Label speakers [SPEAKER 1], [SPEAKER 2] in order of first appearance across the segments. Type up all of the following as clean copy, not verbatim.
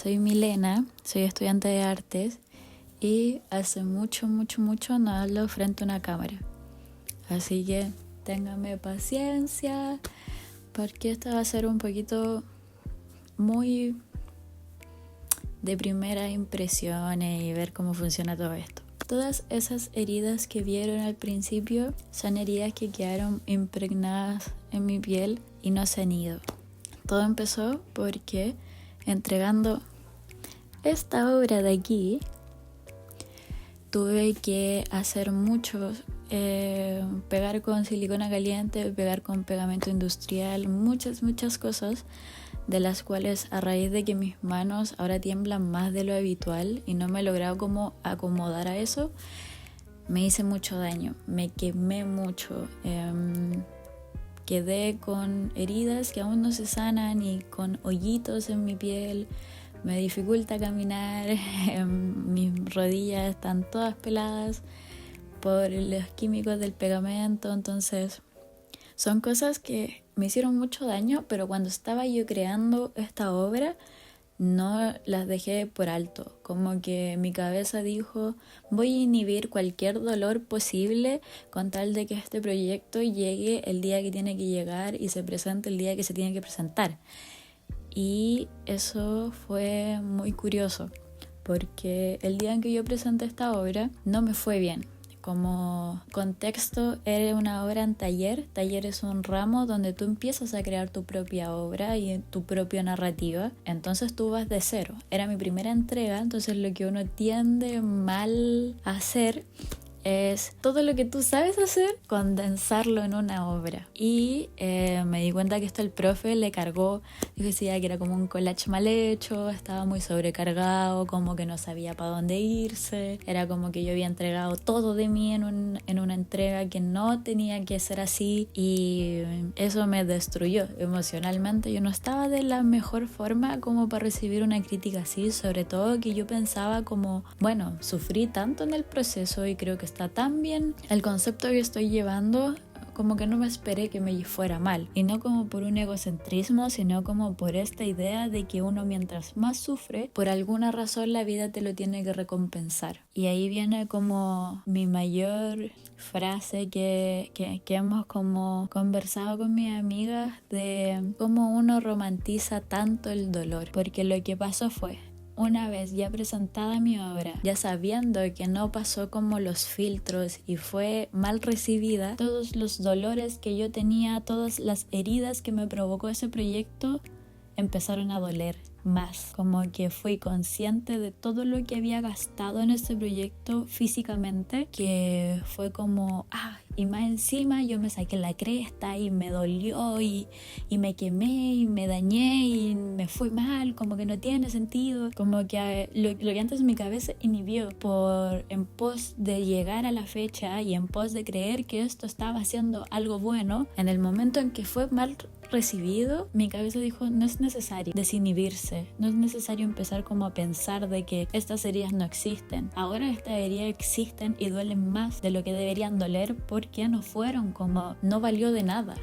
[SPEAKER 1] soy Milena, soy estudiante de artes y hace mucho no hablo frente a una cámara. Así que ténganme paciencia porque esta va a ser un poquito muy de primeras impresiones y ver cómo funciona todo esto. Todas esas heridas que vieron al principio son heridas que quedaron impregnadas en mi piel y no se han ido. Todo empezó porque entregando esta obra de aquí tuve que hacer muchos, pegar con silicona caliente, pegar con pegamento industrial, muchas cosas, de las cuales a raíz de que mis manos ahora tiemblan más de lo habitual y no me he logrado como acomodar a eso, me hice mucho daño, me quemé mucho, quedé con heridas que aún no se sanan y con hoyitos en mi piel. Me dificulta caminar, mis rodillas están todas peladas por los químicos del pegamento, entonces son cosas que me hicieron mucho daño, pero cuando estaba yo creando esta obra no las dejé por alto, como que mi cabeza dijo voy a inhibir cualquier dolor posible con tal de que este proyecto llegue el día que tiene que llegar y se presente el día que se tiene que presentar. Y eso fue muy curioso porque el día en que yo presenté esta obra no me fue bien. Como contexto, era una obra en taller. Taller es un ramo donde tú empiezas a crear tu propia obra y tu propia narrativa. Entonces tú vas de cero. Era mi primera entrega, entonces lo que uno tiende mal a hacer es todo lo que tú sabes hacer, condensarlo en una obra. Y me di cuenta que esto el profe le cargó, decía que era como un collage mal hecho, estaba muy sobrecargado, como que no sabía para dónde irse, era como que yo había entregado todo de mí en una entrega que no tenía que ser así, y eso me destruyó emocionalmente. Yo no estaba de la mejor forma como para recibir una crítica así, sobre todo que yo pensaba como, bueno, sufrí tanto en el proceso y creo que está tan bien el concepto que estoy llevando, como que no me esperé que me fuera mal, y no como por un egocentrismo, sino como por esta idea de que uno mientras más sufre, por alguna razón la vida te lo tiene que recompensar. Y ahí viene como mi mayor frase que hemos como conversado con mis amigas, de cómo uno romantiza tanto el dolor, porque lo que pasó fue, una vez ya presentada mi obra, ya sabiendo que no pasó como los filtros y fue mal recibida, todos los dolores que yo tenía, todas las heridas que me provocó ese proyecto empezaron a doler más. Como que fui consciente de todo lo que había gastado en este proyecto físicamente, que fue como, y más encima yo me saqué la cresta y me dolió y me quemé y me dañé y me fui mal, como que no tiene sentido, como que lo que antes mi cabeza inhibió en pos de llegar a la fecha y en pos de creer que esto estaba haciendo algo bueno, en el momento en que fue mal recibido, mi cabeza dijo, no es necesario desinhibirse, no es necesario empezar como a pensar de que estas heridas no existen. Ahora estas heridas existen y duelen más de lo que deberían doler, porque no fueron como, no valió de nada,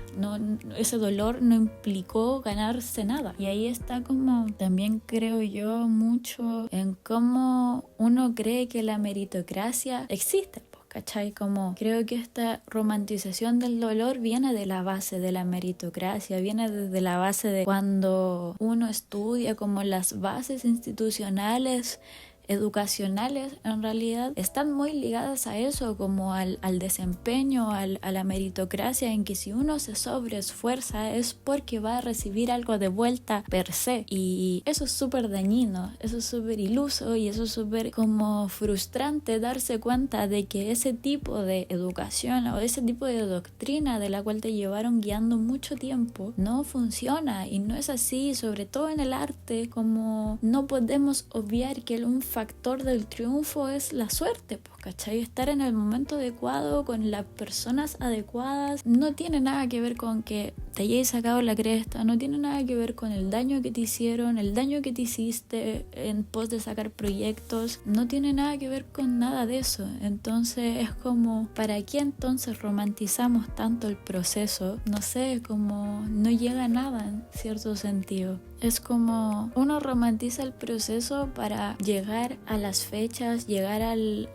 [SPEAKER 1] ese dolor no implicó ganarse nada. Y ahí está como, también creo yo mucho en cómo uno cree que la meritocracia existe, ¿cachai? Como creo que esta romantización del dolor viene de la base de la meritocracia, viene desde la base de cuando uno estudia, como las bases institucionales, educacionales, en realidad están muy ligadas a eso, como al desempeño, a la meritocracia, en que si uno se sobreesfuerza es porque va a recibir algo de vuelta per se, y eso es súper dañino, eso es súper iluso y eso es súper como frustrante darse cuenta de que ese tipo de educación o ese tipo de doctrina de la cual te llevaron guiando mucho tiempo no funciona y no es así, sobre todo en el arte. Como no podemos obviar que un factor del triunfo es la suerte, pues, ¿cachai? Estar en el momento adecuado con las personas adecuadas no tiene nada que ver con que te hayas sacado la cresta, no tiene nada que ver con el daño que te hicieron, el daño que te hiciste en pos de sacar proyectos, no tiene nada que ver con nada de eso. Entonces es como, ¿para qué entonces romantizamos tanto el proceso? No sé, como no llega a nada en cierto sentido. es como uno romantiza el proceso para llegar a las fechas, llegar al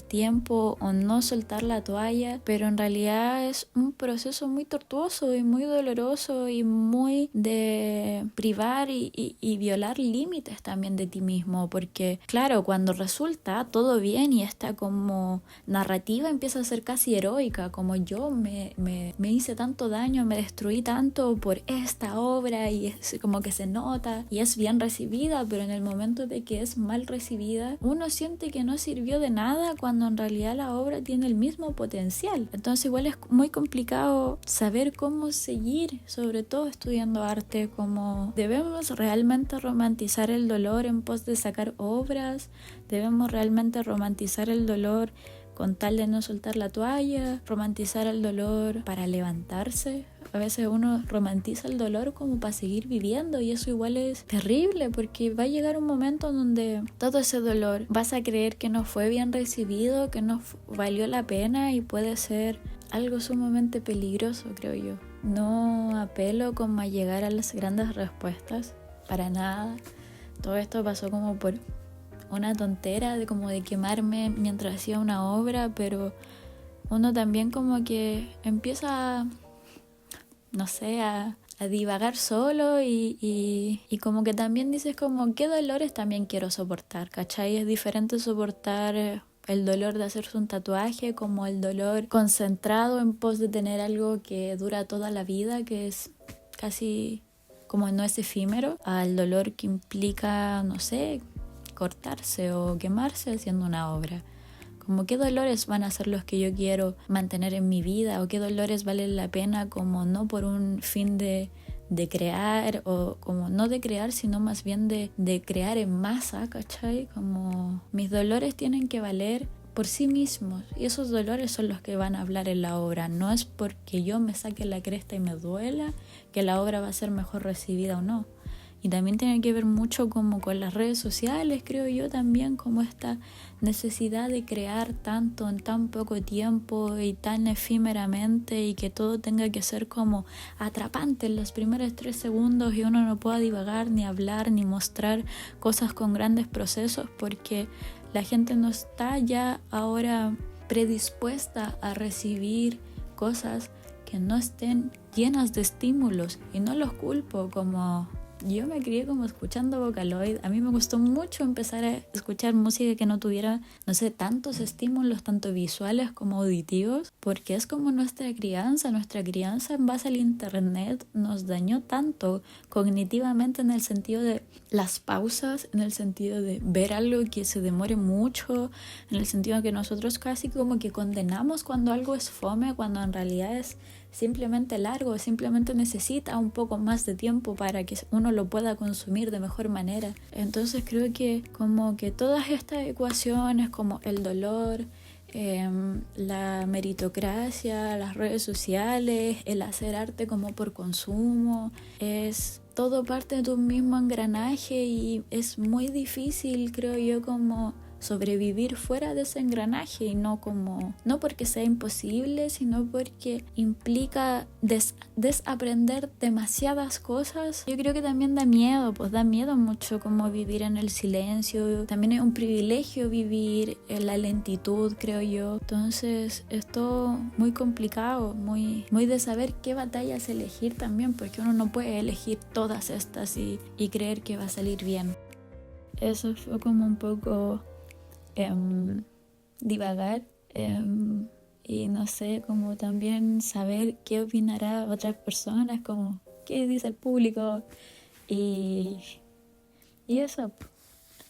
[SPEAKER 1] tiempo o no soltar la toalla, pero en realidad es un proceso muy tortuoso y muy doloroso y muy de privar y violar límites también de ti mismo, porque claro, cuando resulta todo bien y esta como narrativa empieza a ser casi heroica, como yo me hice tanto daño, me destruí tanto por esta obra y es como que se nota y es bien recibida, pero en el momento de que es mal recibida uno siente que no sirvió de nada cuando en realidad la obra tiene el mismo potencial. Entonces igual es muy complicado saber cómo seguir, sobre todo estudiando arte, como debemos realmente romantizar el dolor en pos de sacar obras, debemos realmente romantizar el dolor con tal de no soltar la toalla, romantizar el dolor para levantarse. A veces uno romantiza el dolor como para seguir viviendo y eso igual es terrible, porque va a llegar un momento en donde todo ese dolor vas a creer que no fue bien recibido, que no valió la pena y puede ser algo sumamente peligroso, creo yo. No apelo como a llegar a las grandes respuestas, para nada. Todo esto pasó como por una tontera de como de quemarme mientras hacía una obra, pero uno también como que empieza, no sé, a divagar solo y como que también dices como qué dolores también quiero soportar, ¿cachai? Es diferente soportar el dolor de hacerse un tatuaje como el dolor concentrado en pos de tener algo que dura toda la vida, que es casi como no es efímero, al dolor que implica, no sé, cortarse o quemarse haciendo una obra. Como qué dolores van a ser los que yo quiero mantener en mi vida o qué dolores valen la pena como no por un fin de crear o como no de crear sino más bien de crear en masa, ¿cachai? Como mis dolores tienen que valer por sí mismos y esos dolores son los que van a hablar en la obra. No es porque yo me saque la cresta y me duela que la obra va a ser mejor recibida o no. Y también tiene que ver mucho como con las redes sociales, creo yo también, como esta necesidad de crear tanto en tan poco tiempo y tan efímeramente y que todo tenga que ser como atrapante en los primeros 3 segundos y uno no pueda divagar, ni hablar, ni mostrar cosas con grandes procesos porque la gente no está ya ahora predispuesta a recibir cosas que no estén llenas de estímulos y no los culpo como... Yo me crié como escuchando Vocaloid. A mí me gustó mucho empezar a escuchar música que no tuviera, no sé, tantos estímulos, tanto visuales como auditivos, porque es como nuestra crianza en base al internet nos dañó tanto cognitivamente en el sentido de las pausas, en el sentido de ver algo que se demore mucho, en el sentido de que nosotros casi como que condenamos cuando algo es fome, cuando en realidad es simplemente largo, simplemente necesita un poco más de tiempo para que uno lo pueda consumir de mejor manera. Entonces creo que como que todas estas ecuaciones como el dolor, la meritocracia, las redes sociales, el hacer arte como por consumo, es todo parte de un mismo engranaje y es muy difícil, creo yo, como sobrevivir fuera de ese engranaje y no porque sea imposible, sino porque implica desaprender demasiadas cosas. Yo creo que también da miedo mucho como vivir en el silencio. También es un privilegio vivir en la lentitud, creo yo. Entonces es todo muy complicado, muy de saber qué batallas elegir también, porque uno no puede elegir todas estas y creer que va a salir bien. Eso fue como un poco divagar y no sé, como también saber qué opinará otras personas, como qué dice el público y eso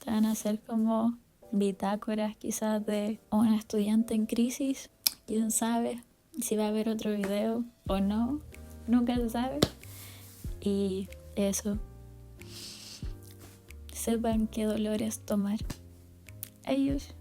[SPEAKER 1] van a ser como bitácoras quizás de un estudiante en crisis. Quién sabe si va a haber otro video o no, nunca se sabe. Y eso, sepan qué dolores tomar. Adiós.